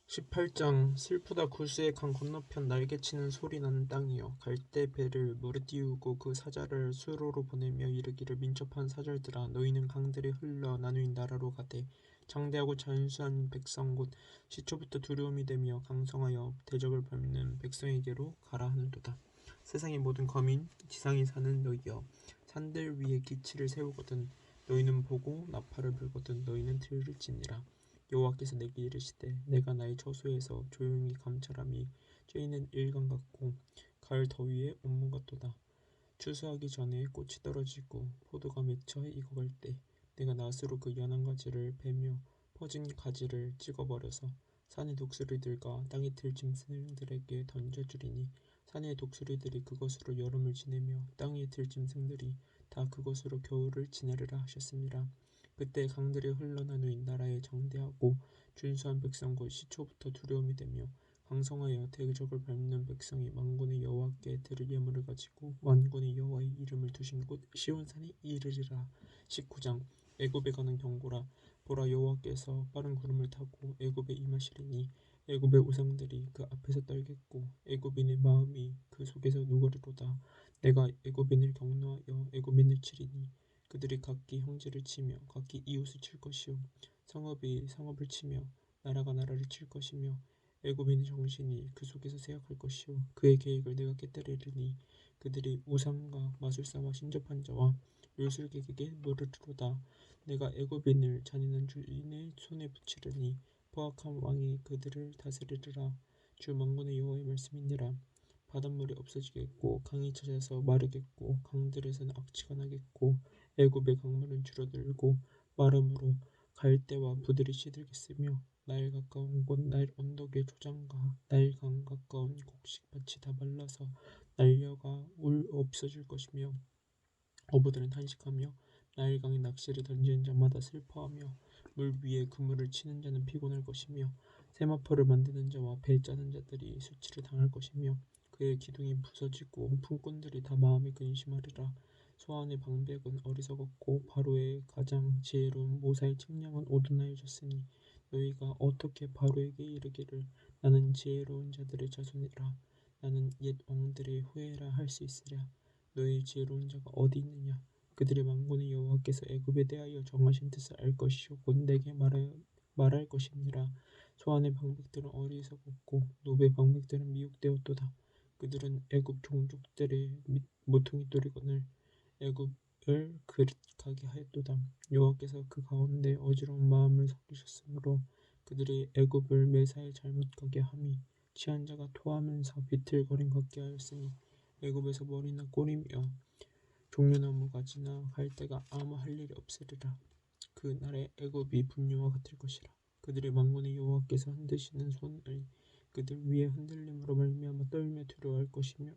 18장 슬프다 구스의 강 건너편 날개치는 소리 나는 땅이여 갈대 배를 물에 띄우고 그 사자를 수로로 보내며 이르기를 민첩한 사절들아 너희는 강들이 흘러 나누인 나라로 가되 장대하고 장수한 백성 곧 시초부터 두려움이 되며 강성하여 대적을 밟는 백성에게로 가라 하는도다. 세상의 모든 거민 지상에 사는 너희여 산들 위에 기치를 세우거든 너희는 보고 나팔을 불거든 너희는 들을지니라. 여호와께서 내게 이르시되 내가 나의 처소에서 조용히 감찰함이 쬐이는 일강 같고 가을 더위에 온몸 같도다. 추수하기 전에 꽃이 떨어지고 포도가 맺혀 익어갈 때 내가 낫으로 그 연한 가지를 베며 퍼진 가지를 찍어버려서 산의 독수리들과 땅의 들짐승들에게 던져주리니 산의 독수리들이 그것으로 여름을 지내며 땅의 들짐승들이 다 그것으로 겨울을 지내리라 하셨습니다. 그때 강들이 흘러나누인 나라에 장대하고 준수한 백성 곧 시초부터 두려움이 되며 강성하여 대적을 밟는 백성이 만군의 여호와께 드릴 예물을 가지고 만군의 여호와의 이름을 두신 곳 시온산에 이르리라. 19장 애굽에 가는 경고라. 보라 여호와께서 빠른 구름을 타고 애굽에 임하시리니 애굽의 우상들이 그 앞에서 떨겠고 애굽인의 마음이 그 속에서 누구리로다. 내가 애굽인을 경노하여 애굽인을 치리니 그들이 각기 형제를 치며 각기 이웃을 칠 것이요 성읍이 성읍을 치며 나라가 나라를 칠 것이며 애굽인의 정신이 그 속에서 쇠약할 것이요 그의 계획을 내가 깨뜨리리니 그들이 우상과 마술사와 신접한 자와 율술객에게 물으리로다. 내가 애굽인을 잔인한 주인의 손에 붙이리니 포악한 왕이 그들을 다스리리라. 주 만군의 여호와의 말씀이니라. 바닷물이 없어지겠고 강이 잦아서 마르겠고 강들에서는 악취가 나겠고 애굽의 강물은 줄어들고 마름으로 갈대와 부들이 시들겠으며 나일 가까운 곳 나일 언덕의 조장과 나일 강 가까운 곡식밭이 다 말라서 날려가 울 없어질 것이며 어부들은 탄식하며 나일 강에 낚시를 던지는 자마다 슬퍼하며 물 위에 그물을 치는 자는 피곤할 것이며 세마포를 만드는 자와 배 짜는 자들이 수치를 당할 것이며 그의 기둥이 부서지고 품꾼들이 다 마음에 근심하리라. 소안의 방백은 어리석었고 바로의 가장 지혜로운 모사의 측량은 오둔하여졌으니 너희가 어떻게 바로에게 이르기를 나는 지혜로운 자들의 자손이라 나는 옛 왕들의 후예라 할 수 있으랴. 너희 지혜로운 자가 어디 있느냐. 그들의 만군의 여호와께서 애굽에 대하여 정하신 뜻을 알 것이요 곧 내게 말할 것이니라. 소안의 방백들은 어리석었고 노베 방백들은 미혹되었도다. 그들은 애굽 종족들의 모퉁이 돌이거늘 애굽을 그릇하게 하였도다. 여호와께서 그 가운데 어지러운 마음을 섞으셨으므로 그들이 애굽을 매사에 잘못 가게 함이 취한 자가 토하면서 비틀거림 걷게 하였으니 애굽에서 머리나 꼬리며 종려나무 가지나 갈대가 아무 할 일이 없으리라. 그 날에 애굽이 분유와 같을 것이라. 그들의 만군의 여호와께서 흔드시는 손을 그들 위에 흔들림으로 말미암아 떨며 두려워할 것이며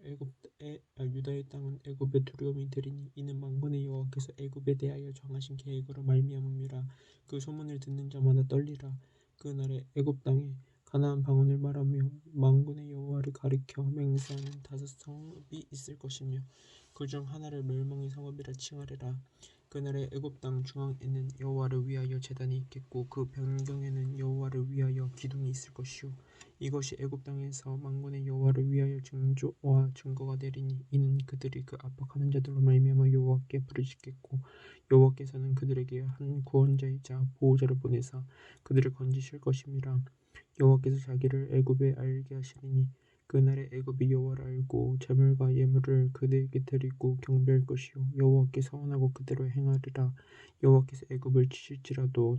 유다의 땅은 애굽의 두려움이 되리니 이는 만군의 여호와께서 애굽에 대하여 정하신 계획으로 말미암음이라. 그 소문을 듣는 자마다 떨리라. 그 날에 애굽 땅에 가나안 방언을 말하며 만군의 여호와를 가리켜 맹세하는 5성읍이 있을 것이며 그 중 하나를 멸망의 성읍이라 칭하리라. 그날에 애굽 땅 중앙에는 여호와를 위하여 제단이 있겠고 그 변경에는 여호와를 위하여 기둥이 있을 것이요 이것이 애굽 땅에서 만군의 여호와를 위하여 징조와 증거가 되리니 이는 그들이 그 압박하는 자들로 말미암아 여호와께 부르짖겠고 여호와께서는 그들에게 한 구원자이자 보호자를 보내사 그들을 건지실 것임이라. 여호와께서 자기를 애굽에 알게 하시리니 그날에 애굽이 여호와를 알고 제물과 예물을 그들에게 드리고 경배할 것이요 여호와께 서원하고 그대로 행하리라. 여호와께서 애굽을 치실지라도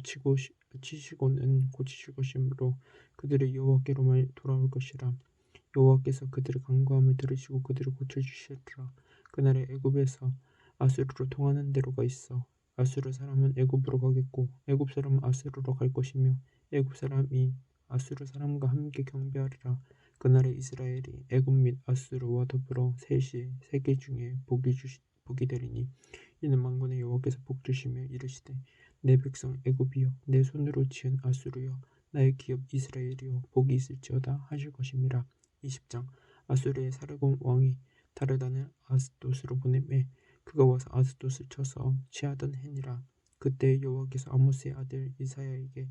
치시고는 고치실 것이므로 그들이 여호와께로 돌아올 것이라. 여호와께서 그들의 간구함을 들으시고 그들을 고쳐주시리라. 그날에 애굽에서 아수르로 통하는 대로가 있어 아수르 사람은 애굽으로 가겠고 애굽 사람은 아수르로 갈 것이며 애굽 사람이 아수르 사람과 함께 경배하리라. 그날에 이스라엘이 애굽 및 아수르와 더불어 셋이 세계 중에 복이 되리니 이는 만군의 여호와께서 복 주시며 이르시되 내 백성 애굽이여 내 손으로 지은 아수르여 나의 기업 이스라엘이여 복이 있을지어다 하실 것임이라. 20장 아수르의 사르곤 왕이 다르단을 아스돗으로 보내매 그가 와서 아스돗을 쳐서 취하던 해니라. 그때 여호와께서 아모스의 아들 이사야에게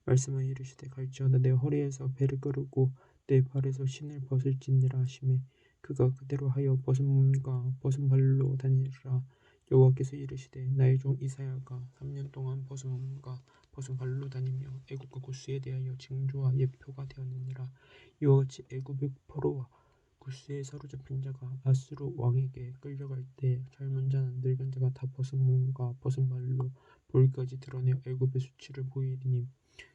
말씀하여 이르시되 갈지어다 내 허리에서 배를 끌고 내 발에서 신을 벗을지니라 하시매 그가 그대로 하여 벗은 몸과 벗은 발로 다니리라. 여호와께서 이르시되 나의 종 이사야가 3년 동안 벗은 몸과 벗은 발로 다니며 애굽과 구스에 대하여 징조와 예표가 되었느니라. 이와 같이 애굽의 포로와 구스에 사로잡힌 자가 아수르 왕에게 끌려갈 때 젊은 자나 늙은 자가 다 벗은 몸과 벗은 발로 볼까지 드러내어 애굽의 수치를 보이리니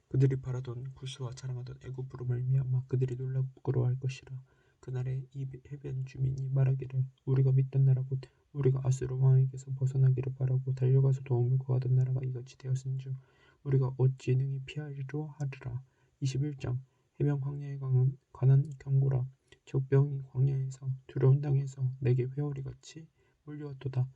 그들이 바라던 구스와 자랑하던 애굽으로 말미암아 그들이 놀라고 부끄러워할 것이라. 그날에 이 해변 주민이 말하기를 우리가 믿던 나라 곧 우리가 아수르 왕에게서 벗어나기를 바라고 달려가서 도움을 구하던 나라가 이같이 되었은즉 우리가 어찌 능히 피하리로 하리라. 21장 해변 광야에 관한 경고라. 적병이 광야에서 두려운 땅에서 내게 회오리같이 몰려왔도다.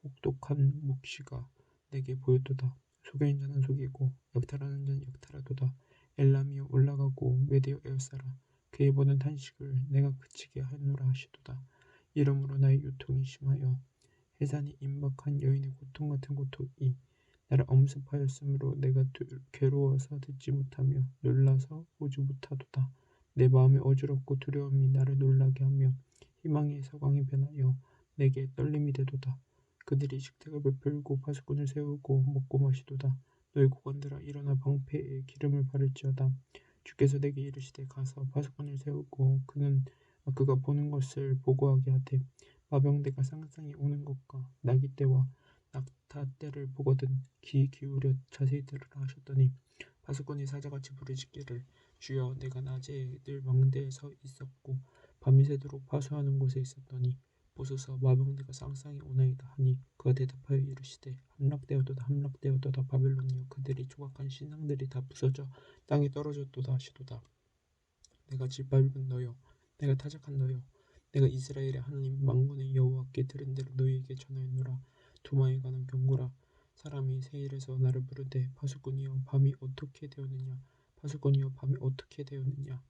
혹독한 묵시가 내게 보였도다. 속여인 자는 속이고 약탈하는 자는 약탈하도다. 엘람이여 올라가고 메대여 에어싸라. 그의 보는 탄식을 내가 그치게 하노라 하시도다. 이러므로 나의 유통이 심하여 해산이 임박한 여인의 고통 같은 고통이 나를 엄습하였으므로 내가 괴로워서 듣지 못하며 놀라서 오지 못하도다. 내 마음이 어지럽고 두려움이 나를 놀라게 하며 희망의 서광이 변하여 내게 떨림이 되도다. 그들이 식탁을 베풀고 파수꾼을 세우고 먹고 마시도다. 너희 고관들아 일어나 방패에 기름을 바를지어다. 주께서 내게 이르시되 가서 파수꾼을 세우고 그가 보는 것을 보고하게 하되 마병대가 쌍쌍이 오는 것과 나기 때와 낙타 때를 보거든 귀 기울여 자세히 들으라 하셨더니 파수꾼이 사자같이 부르짖기를 주여 내가 낮에 늘 망대에 서 있었고 밤이 새도록 파수하는 곳에 있었더니 보소서 마병대가 쌍쌍이 오나이다 하니 그가 대답하여 이르시되 함락되었도다 함락되었도다 바벨론이여 그들이 조각한 신상들이 다 부서져 땅에 떨어졌도다 하시도다. 내가 짓밟은 너여 내가 타작한 너여 내가 이스라엘의 하나님 만군의 여호와께 들은 대로 너희에게 전하였노라. 두마에 관한 경고라. 사람이 세일에서 나를 부르되 파수꾼이여 밤이 어떻게 되었느냐 파수꾼이여 밤이 어떻게 되었느냐.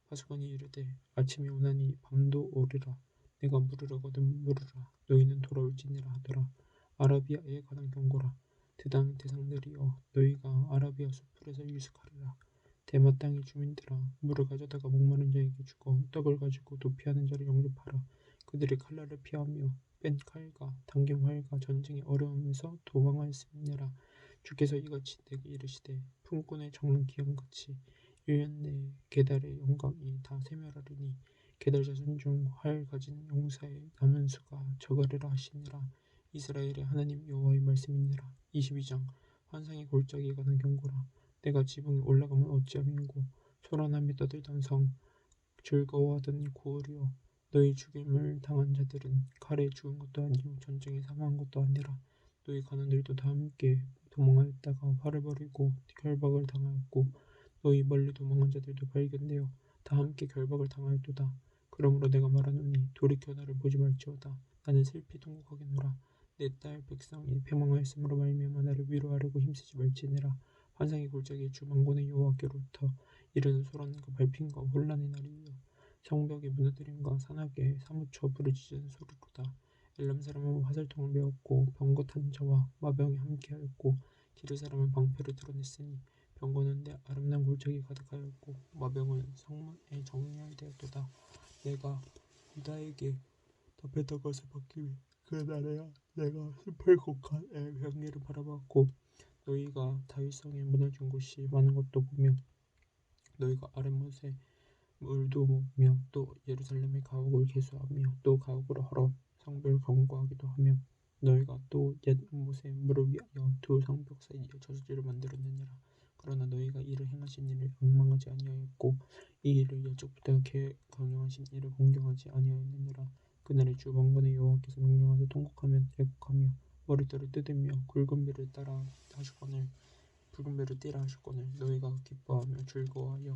파수꾼이 이르되 아침이 오나니 밤도 오리라. 내가 물으려거든 물으라. 너희는 돌아올지니라 하더라. 아라비아에 관한 경고라. 드당 대상들이여 너희가 아라비아 수풀에서 유숙하리라. 대마 땅의 주민들아 물을 가져다가 목마른 자에게 주고 떡을 가지고 도피하는 자를 영접하라. 그들이 칼날을 피하며 뺀 칼과 당긴 활과 전쟁의 어려움에서 도망하였음이니라. 주께서 이같이 내게 이르시되 품꾼의 정한 기한같이 1년 내에 게달의 영광이 다 세멸하리니 게달 자손 중 활 가진 용사의 남은 수가 적으리라 하시니라. 이스라엘의 하나님 여호와의 말씀이니라. 22장 환상의 골짜기에 관한 경고라. 내가 지붕에 올라가면 어찌함이고 소란하며 떠들던 성 즐거워하던 고을이여 너희 죽임을 당한 자들은 칼에 죽은 것도 아니요 전쟁에 사망한 것도 아니라 너희 간원들도 다 함께 도망하였다가 활을 벌이고 결박을 당하였고 너희 멀리 도망한 자들도 발견되어 다 함께 결박을 당하였도다. 그러므로 내가 말하노니 돌이켜 나를 보지 말지어다. 나는 슬피 통곡하겠노라. 내 딸 백성이 패망하였으므로 말미암아 나를 위로하려고 힘쓰지 말지니라. 환상의 골짜기에 주 만군의 여호와께로부터 이르는 소란과 발핀과 혼란의 날이요 성벽의 무너뜨림과 산악에 사무쳐 부르짖는 소리로다. 엘람 사람은 화살통을 메었고 병거 탄 자와 마병이 함께하였고 기르 사람은 방패를 드러냈으니 병거는 내 아름다운 골짜기 가득하였고 마병은 성문에 정렬되었도다. 내가 유다에게 답했던 것을 받기 위해 그날에야 내가 숲을 곡한 병기를 바라봤고 너희가 다윗성에 무너진 곳이 많은 것도 보며 너희가 아랫못에 물도 먹으며 또 예루살렘의 가옥을 개수하며 또 가옥을 헐어 성벽을 견고하기도 하며 너희가 또 옛못에 물을 위하여 두 성벽 사이에 저수지를 만들었느니라. 그러나 너희가 이를 행하신 이를 앙망하지 아니하였고 이 일을 옛적부터 경영하신 이를 공경하지 아니하였느니라. 그날에 주 만군의 여호와께서 명령하사 통곡하며 애곡하며 머리털을 뜯으며 굵은 배를 따라 하시거늘 붉은 배를 띠라 하셨거늘 너희가 기뻐하며 즐거워하여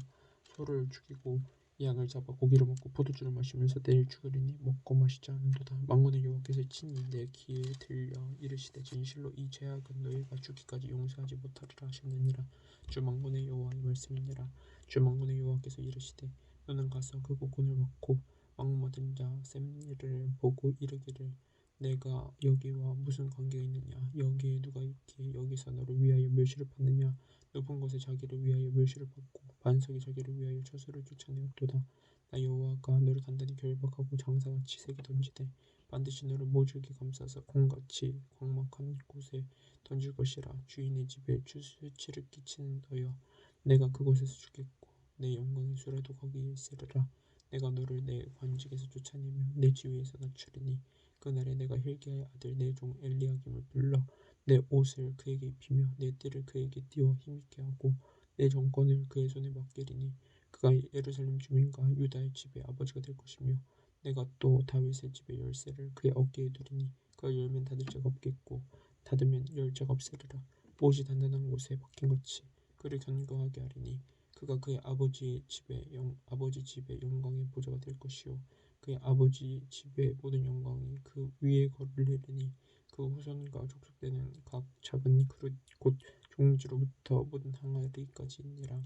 소를 죽이고 양을 잡아 고기를 먹고 포도주를 마시면서 내일 죽으리니 먹고 마시지 않는도다. 만군의 여호와께서 친히 내 귀에 들려 이르시되 진실로 이 죄악은 너희가 죽기까지 용서하지 못하리라 하셨느니라. 주 만군의 여호와의 말씀이니라. 주 만군의 여호와께서 이르시되 너는 가서 그 곡군을 막고 왕모든 자 셈니를 보고 이르기를 내가 여기와 무슨 관계가 있느냐 여기에 누가 있기에 여기서 너를 위하여 멸시를 받느냐 높은 곳에 자기를 위하여 멸시를 받고 반석이 자기를 위하여 저수를 쫓아내었도다. 나 여호와가 너를 단단히 결박하고 장사같이 새겨 던지되 반드시 너를 모질게 감싸서 공같이 광막한 곳에 던질 것이라. 주인의 집에 수치를 끼치는 너여, 내가 그곳에서 주겠고 내 영광의 수라도 거기에 있으리라. 내가 너를 내 관직에서 쫓아내며 내 지위에서 낮추리니 그날에 내가 힐기야의 아들 내 종 엘리야김을 불러 내 옷을 그에게 입히며 내 띠를 그에게 띄워 힘있게 하고 내 정권을 그의 손에 맡기리니 그가 예루살렘 주민과 유다의 집의 아버지가 될 것이며 내가 또 다윗의 집의 열쇠를 그의 어깨에 두리니 그가 열면 닫을 자가 없겠고 닫으면 열 자가 없으리라. 못이 단단한 곳에 박힌같이 그를 견고하게 하리니 그가 그의 아버지 집의 영광의 보좌가 될 것이요 그의 아버지 집의 모든 영광이 그 위에 거르리니 그 후손과 족속되는 각 작은 그릇 곧 종지로부터 모든 항아리까지니라.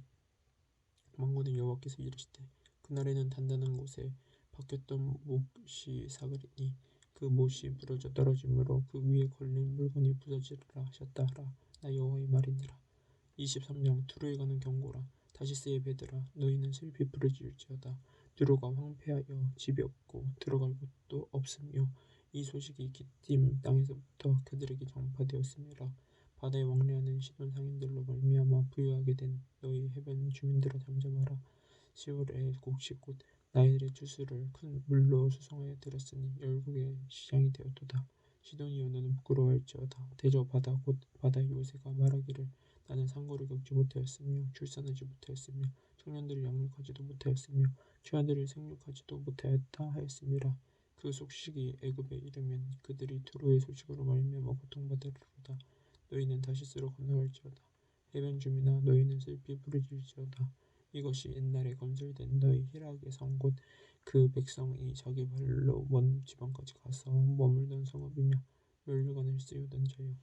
만군의 여호와께서 이르시되 그날에는 단단한 곳에 박혔던 못이 사그리니 그 못이 부러져 떨어짐으로 그 위에 걸린 물건이 부서지리라 하셨다 하라. 나 여호와의 말이니라. 23장. 두로에 가는 경고라. 다시스의 배들아 너희는 슬피 부르짖을지어다. 두로가 황폐하여 집이 없고 들어갈 곳도 없으며 이 소식이 기띔 땅에서부터 그들에게 전파되었음이라. 바다에 왕래하는 시돈 상인들로 말미암아 부유하게 된 너희 해변 주민들아 잠잠하라. 시월의 곡식 곧 나일의 주스를 큰 물로 수송하여 들였으니 열국의 시장이 되었도다. 시돈이여 너는 부끄러워할지어다. 대저 바다 곧 바다의 요새가 말하기를 나는 상고를 겪지 못하였으며 출산하지 못하였으며 청년들을 양육하지도 못하였으며 처녀들을 생육하지도 못하였다 하였음이라. 그 소식이 애굽에 이르면 그들이 두로의 소식으로 말미암아 고통받으리로다. 너희는 다시스로 건너갈지어다. 해변 주민아 너희는 슬피 부르짖을지어다. 이것이 옛날에 건설된 너희 희락의 성 곧 그 백성이 자기 발로 먼 지방까지 가서 머물던 성읍이며 면류관을 쓰우던 자여,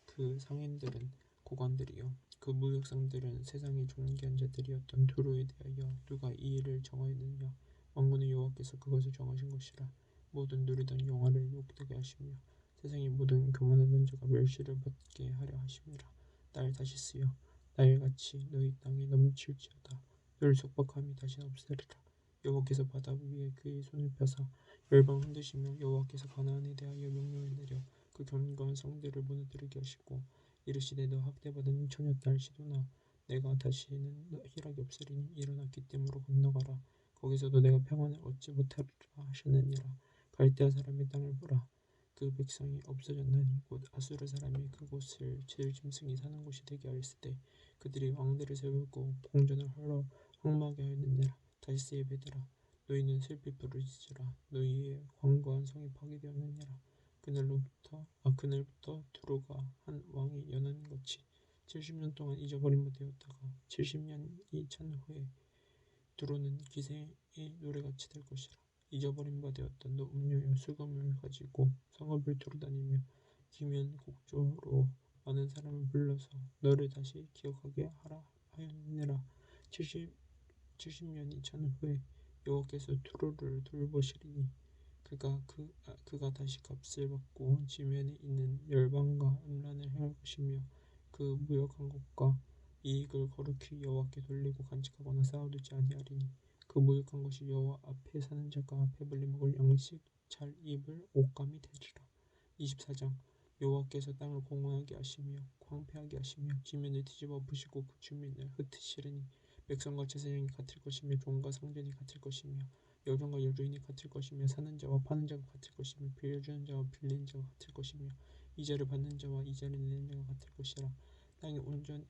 그 상인들은 고관들이요 그 무역상들은 세상의 존귀한 자들이었던 두로에 대하여 누가 이 일을 정하였느냐. 만군의 여호와께서 그것을 정하신 것이라. 모든 누리던 영화를 욕되게 하시며 세상의 모든 교만하던 자가 멸시를 받게 하려 하심이라. 딸 다시스여 나일같이 너희 땅에 넘칠지어다. 너를 속박함이 다시는 없으리라. 여호와께서 바다 위에 그의 손을 펴사 열방 흔드시며 여호와께서 가나안에 대하여 명령을 내려 그 견고한 성들을 무너뜨리게 하시고 이르시되 너 학대받은 처녀딸 시도나 내가 다시는 희락이 없으리니 일어나 기띔으로 건너가라. 거기서도 내가 평안을 얻지 못하리라 하셨느니라. 갈대아 사람의 땅을 보라. 그 백성이 없어졌나니 곧 아수르 사람이 그곳을 제일 짐승이 사는 곳이 되게 하였으되 그들이 왕들을 세우고 궁전을 헐러 황무하게 하였느니라. 다시스의 배들아 너희는 슬피 부르짖으라. 너희의 광고한 성이 파괴되었느니라. 그날부터 두로가 한 왕이 연한 같이 70년 동안 잊어버린 바 되었다가 70년이 찬 후에 두로는 기생의 노래같이 될 것이라. 잊어버린 바 되었던 너 음료여 수금을 가지고 성읍을 두루다니며 기면곡조로 많은 사람을 불러서 너를 다시 기억하게 하라 하였느니라. 70년이 찬 후에 여호와께서 두로를 돌보시리니 그가 다시 값을 받고 지면에 있는 열방과 음란을 행할 것이며 그 무역한 것과 이익을 거룩히 여호와께 돌리고 간직하거나 쌓아두지 아니하리니 그 무역한 것이 여호와 앞에 사는 자가 배불리 먹을 양식 잘 입을 옷감이 되리라. 24장. 여호와께서 땅을 공허하게 하시며 황폐하게 하시며 지면을 뒤집어 엎으시고 그 주민을 흩으시리니 백성과 제사장이 같을 것이며 종과 상전이 같을 것이며 여종과 여주인이 같을 것이며 사는 자와 파는 자가 같을 것이며 빌려주는 자와 빌리는 자가 같을 것이며 이자를 받는 자와 이자를 내는 자가 같을 것이라. 땅이 온전히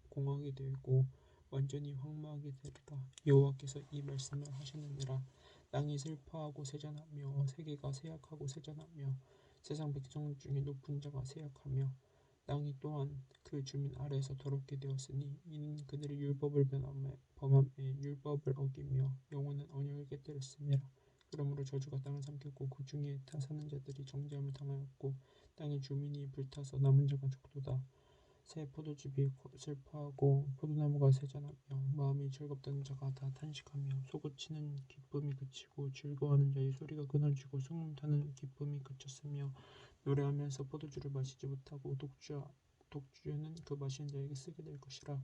공허하게 되고 완전히 황무하게 되리라. 여호와께서 이 말씀을 하셨느니라. 땅이 슬퍼하고 세잔하며 세계가 쇠약하고 세잔하며 세상 백성 중에 높은 자가 쇠약하며 땅이 또한 그 주민 아래에서 더럽게 되었으니 이는 그들이 율법을 범함에 율법을 어기며 영원한 언약을 깨뜨렸음이라. 그러므로 저주가 땅을 삼켰고 그 중에 타 사는 자들이 정죄함을 당하였고 땅의 주민이 불타서 남은 자가 적도다. 새 포도즙이 슬퍼하고 포도나무가 세잔하며 마음이 즐겁던 자가 다 탄식하며 솟구치는 기쁨이 그치고 즐거워하는 자의 소리가 끊어지고 숭늉 타는 기쁨이 그쳤으며 노래하면서 포도주를 마시지 못하고 독주하며 독주는 그 마시는 자에게 쓰게 될 것이라.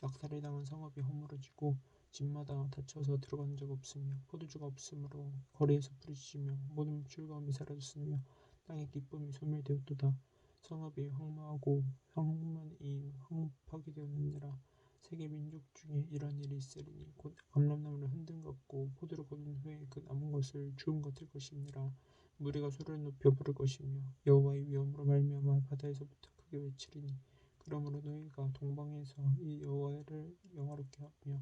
약탈을 당한 성읍이 허물어지고 집마다 닫혀서 들어가는 자가 없으며 포도주가 없으므로 거리에서 부르짖으며 모든 즐거움이 사라졌으며 땅의 기쁨이 소멸되었도다. 성읍이 황무하고 성문이 황폐하게 되었느니라. 세계 민족 중에 이런 일이 있으리니 곧 감람나무를 흔든 것고 포도를 거둔 후에 그 남은 것을 주운 것 같을 것이니라. 무리가 소리를 높여 부를 것이며 여호와의 위엄으로 말미암아 바다에서부터 크게 외치리니 그러므로 너희가 동방에서 이 여호와를 영화롭게 하며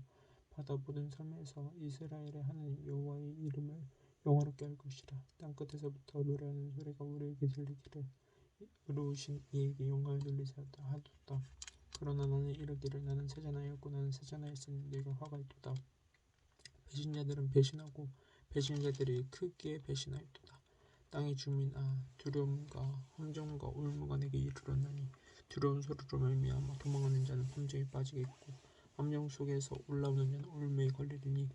바다 모든 섬에서 이스라엘의 하나님 여호와의 이름을 영화롭게 할 것이라. 땅끝에서부터 노래하는 소리가 우리에게 들리기를 의로우신 이에게 영광을 돌리사다 하도다. 그러나 나는 이르기를 나는 세잔하였고 나는 세잔하였으니 내가 화가 있도다. 배신자들은 배신하고 배신자들이 크게 배신하였도다. 땅의 주민아 두려움과 함정과 올무가 내게 이르렀나니 두려운 소리로 말미암아 도망하는 자는 함정에 빠지겠고 함정 속에서 올라오는 자는 올무에 걸리리니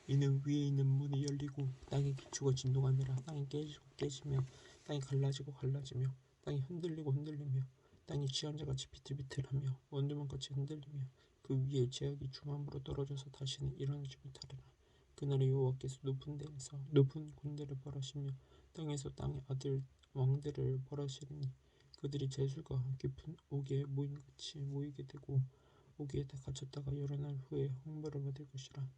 이는 위에 있는 문이 열리고 땅의 기초가 진동하니라. 땅이 깨지고 깨지며 땅이 갈라지고 갈라지며 땅이 흔들리고 흔들리며 땅이 취한 자같이 비틀비틀하며 원두막같이 흔들리며 그 위에 제약이 중함으로 떨어져서 다시는 일어나지 못하리라. 그날에 여호와께서 높은 데에서 높은 군대를 벌하시며 땅에서 땅의 아들 왕들을 벌하시리니 그들이 제수가 깊은 옥에 모임같이 모이게 되고 옥에 다 갇혔다가 여러 날 후에 홍보를 받을 것이라.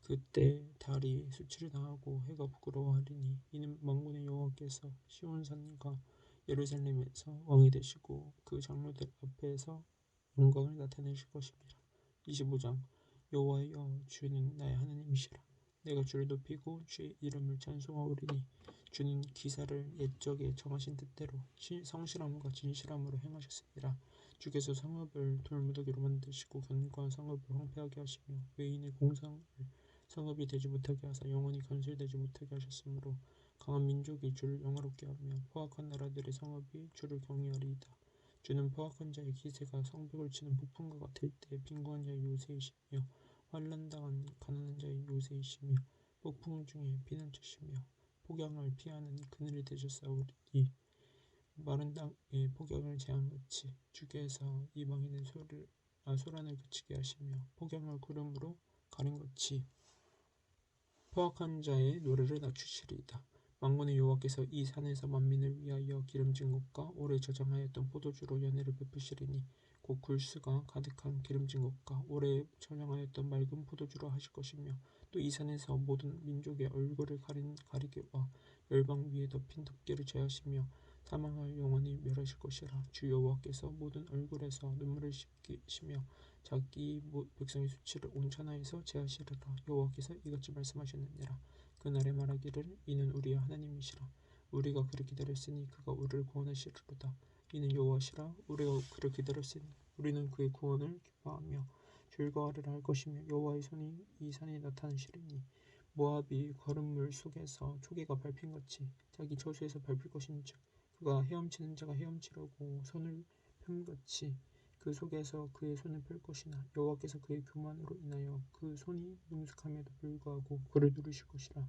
그때 달이 수치를 당하고 해가 부끄러워하리니 이는 만군의 여호와께서 시온산과 예루살렘에서 왕이 되시고 그 장로들 앞에서 영광을 나타내실 것입니다. 25장 여호와여 주는 나의 하나님이시라. 내가 주를 높이고 주의 이름을 찬송하오리니 주는 기사를 옛적에 정하신 뜻대로 성실함과 진실함으로 행하셨습니다. 주께서 성읍을 돌무더기로 만드시고 견고한 성읍을 황폐하게 하시며 외인의 공상을 성읍이 되지 못하게 하사 영원히 건설되지 못하게 하셨으므로 강한 민족이 주를 영화롭게 하며 포악한 나라들의 성읍이 주를 경외하리이다. 주는 포악한 자의 기세가 성벽을 치는 폭풍과 같을 때 빈곤한 자의 요새이시며 환난당한 가난한 자의 요새이시며 폭풍 중에 피난처시며 폭염을 피하는 그늘이 되셨사오니 마른 땅에 폭염을 재앙같이 주께서 이방인의 소란을 그치게 하시며 폭염을 구름으로 가린같이 포악한 자의 노래를 낮추시리이다. 만군의 여호와께서 이 산에서 만민을 위하여 기름진 것과 오래 저장하였던 포도주로 연회를 베푸시리니 곧 굴수가 가득한 기름진 것과 오래 저장하였던 맑은 포도주로 하실 것이며 또 이 산에서 모든 민족의 얼굴을 가린 가리개와 열방 위에 덮인 덮개를 제하시며 사망을 영원히 멸하실 것이라. 주 여호와께서 모든 얼굴에서 눈물을 씻기시며 자기 백성의 수치를 온 천하에서 제하시리라. 여호와께서 이같이 말씀하셨느니라. 그날에 말하기를 이는 우리의 하나님이시라. 우리가 그를 기다렸으니 그가 우리를 구원하시리로다. 이는 여호와시라. 우리가 그를 기다렸으니 우리는 그의 구원을 기뻐하며 즐거워하리라 할 것이며 여호와의 손이 이 산에 나타나시리니 모압이 거름물 속에서 초계가 밟힌같이 자기 저수에서 밟힐 것인즉 그가 헤엄치는 자가 헤엄치려고 손을 펴같이 그 속에서 그의 손을 펼 것이나 여호와께서 그의 교만으로 인하여 그 손이 능숙함에도 불구하고 그를 누르실 것이라.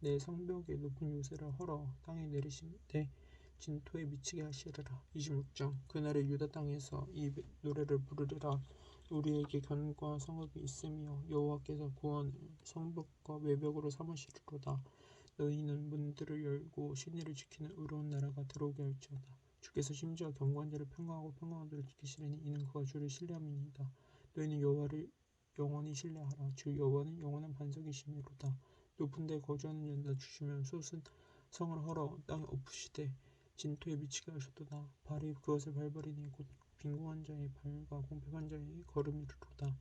내 성벽의 높은 요새를 헐어 땅에 내리신 때 진토에 미치게 하시리라. 26장 그날에 유다 땅에서 이 노래를 부르리라. 우리에게 견고한 성읍이 있으며 여호와께서 구원을 성벽과 외벽으로 삼으시리로다. 너희는 문들을 열고 신의를 지키는 의로운 나라가 들어오게 할지어다. 주께서 심지어 견고한 자를 평강하고 평강한 자를 지키시리니 이는 그가 주를 신뢰함이니이다. 너희는 여호와를 영원히 신뢰하라. 주 여호와는 영원한 반석이시미로다. 높은 데 거주하는 자는 낮추시며 솟은 성을 헐어 땅에 엎으시되 진토에 미치게 하셨도다. 발이 그것을 밟으리니 곧 빈궁한 자의 발과 공평한 자의 걸음이로다.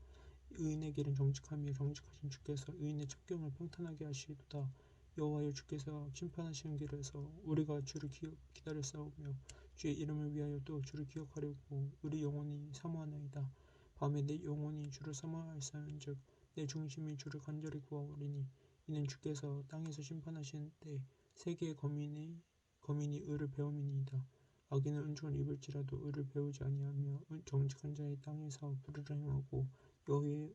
의인의 길은 정직하며 정직하신 주께서 의인의 첩경을 평탄하게 하시도다. 여호와여 주께서 심판하시는 길에서 우리가 주를 기다렸사오며 주의 이름을 위하여 또 주를 기억하려고 우리 영혼이 사모하나이다. 밤에 내 영혼이 주를 사모하였사온즉 내 중심이 주를 간절히 구하오리니 이는 주께서 땅에서 심판하시는 때 세계의 거민이 의를 배움이니이다. 악인은 은총을 입을지라도 의를 배우지 아니하며 정직한 자의 땅에서 불의를 행하고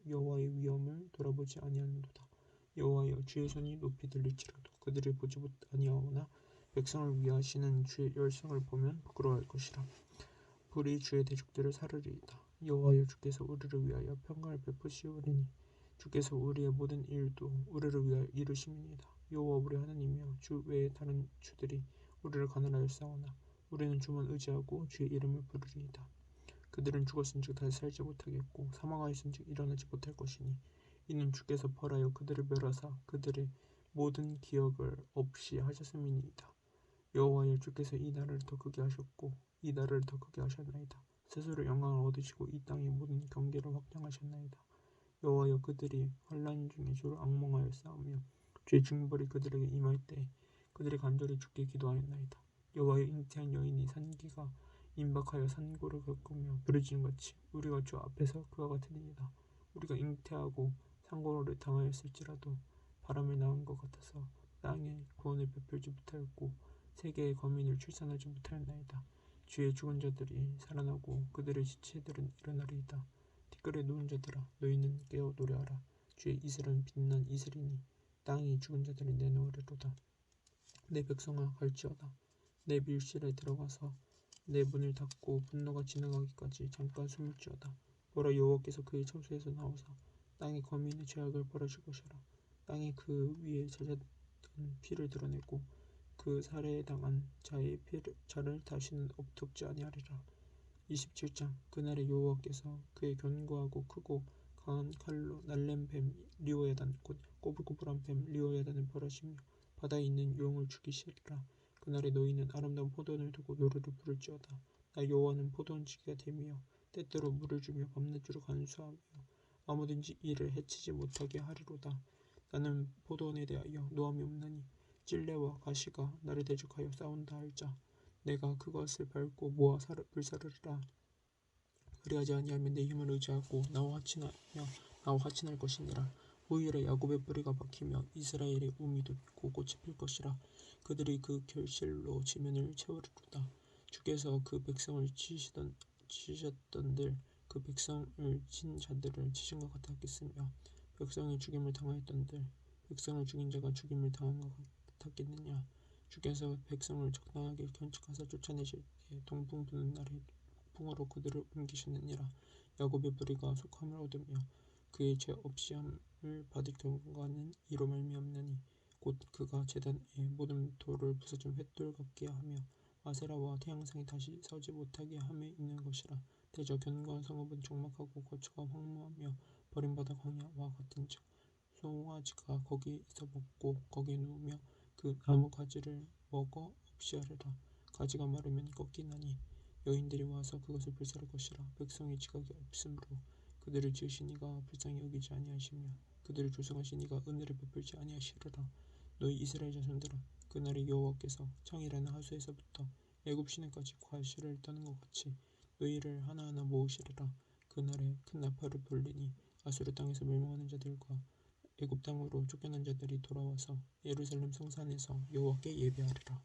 여호와의 위엄을 돌아보지 아니하는도다. 여호와여 주의 손이 높이 들릴지라도 그들을 보지 아니하오나 백성을 위하시는 주의 열성을 보면 부끄러워할 것이라. 불이 주의 대적들을 사르리이다. 여호와여 주께서 우리를 위하여 평강을 베푸시오리니 주께서 우리의 모든 일도 우리를 위하여 이루심이니이다. 여호와 우리 하나님이여 주 외에 다른 주들이 우리를 가난하였사오나 우리는 주만 의지하고 주의 이름을 부르리이다. 그들은 죽었은즉 다시 살지 못하겠고 사망하였은즉 일어나지 못할 것이니 이는 주께서 벌하여 그들을 멸하사 그들의 모든 기억을 없이 하셨음이니이다. 여호와여 주께서 이 나라를 더 크게 하셨고 이 나라를 더 크게 하셨나이다. 스스로 영광을 얻으시고 이 땅의 모든 경계를 확장하셨나이다. 여호와여 그들이 환난 중에 주를 앙몽하여 싸우며 주의 징벌이 그들에게 임할 때 그들이 간절히 주께 기도하였나이다. 여호와여 잉태한 여인이 산기가 임박하여 산고를 겪으며 부르짖는 같이 우리가 주 앞에서 그와 같으니이다. 우리가 잉태하고 산고를 당하였을지라도 바람을 낳은 것 같아서 땅에 구원을 베풀지 못하였고 세계의 거민을 출산하지 못하였나이다. 주의 죽은 자들이 살아나고 그들의 시체들은 일어나리이다. 티끌에 누운 자들아 너희는 깨어 노래하라. 주의 이슬은 빛난 이슬이니 땅이 죽은 자들을 내놓으리로다. 내 백성아 갈지어다. 내 밀실에 들어가서 내 문을 닫고 분노가 지나가기까지 잠깐 숨을지어다. 보라 여호와께서 그의 처소에서 나오사 땅의 거민의 죄악을 벌하실 것이라. 땅이 그 위에 잦았던 피를 드러내고 그 살해당한 자의 자를 다시는 엎덮지 아니하리라. 27장 그날에 여호와께서 그의 견고하고 크고 강한 칼로 날랜 뱀 리오야단 곧 꼬불꼬불한 뱀 리오야단을 벌하시며 바다에 있는 용을 죽이시리라. 그날에 너희는 아름다운 포도원을 두고 노래를 부를지어다. 나 여호와는 포도원 지기가 됨이여 때때로 물을 주며 밤낮으로 간수하며 아무든지 이를 해치지 못하게 하리로다. 나는 포도원에 대하여 노함이 없나니 찔레와 가시가 나를 대적하여 싸운다 할자 내가 그것을 밟고 모아 불사르리라. 그리하지 아니하면 내 힘을 의지하고 나와 화친할 것이니라. 후일에 야곱의 뿌리가 박히며 이스라엘의 우미 돋고 꽃이 필 것이라. 그들이 그 결실로 지면을 채우리로다. 주께서 그 백성을 치셨던들 그 백성을 친 자들을 치신 것 같았겠으며 백성이 죽임을 당하였던들 백성을 죽인 자가 죽임을 당한 것 같았겠느냐. 주께서 백성을 적당하게 견책하사 쫓아내실 때 동풍 부는 날에 폭풍으로 그들을 옮기셨느니라. 야곱의 뿌리가 속함을 얻으며 그의 죄 없이 함을 받을 경과는 이로 말미암나니 곧 그가 제단의 모든 돌을 부서진 횃돌 같게 하며 아세라와 태양상이 다시 서지 못하게 함에 있는 것이라. 대저 견고한 성읍은 적막하고 거처가 황무하며 버림받아 광야와 같은즉 송아지가 거기에서 먹고 거기에 누우며 그 나무 가지를 먹어 없이 하리라. 가지가 마르면 꺾이나니 여인들이 와서 그것을 불살할 것이라. 백성의 지각이 없으므로 그들을 지으신 이가 불쌍히 여기지 아니하시며 그들을 조성하신 이가 은혜를 베풀지 아니하시리라. 너희 이스라엘 자손들아 그날에 여호와께서 창이라는 하수에서부터 애굽 시내까지 과실을 떠는 것 같이 너희를 하나하나 모으시리라. 그날에 큰 나팔을 불리니 아수르 땅에서 멸망하는 자들과 애굽 땅으로 쫓겨난 자들이 돌아와서 예루살렘 성산에서 여호와께 예배하리라.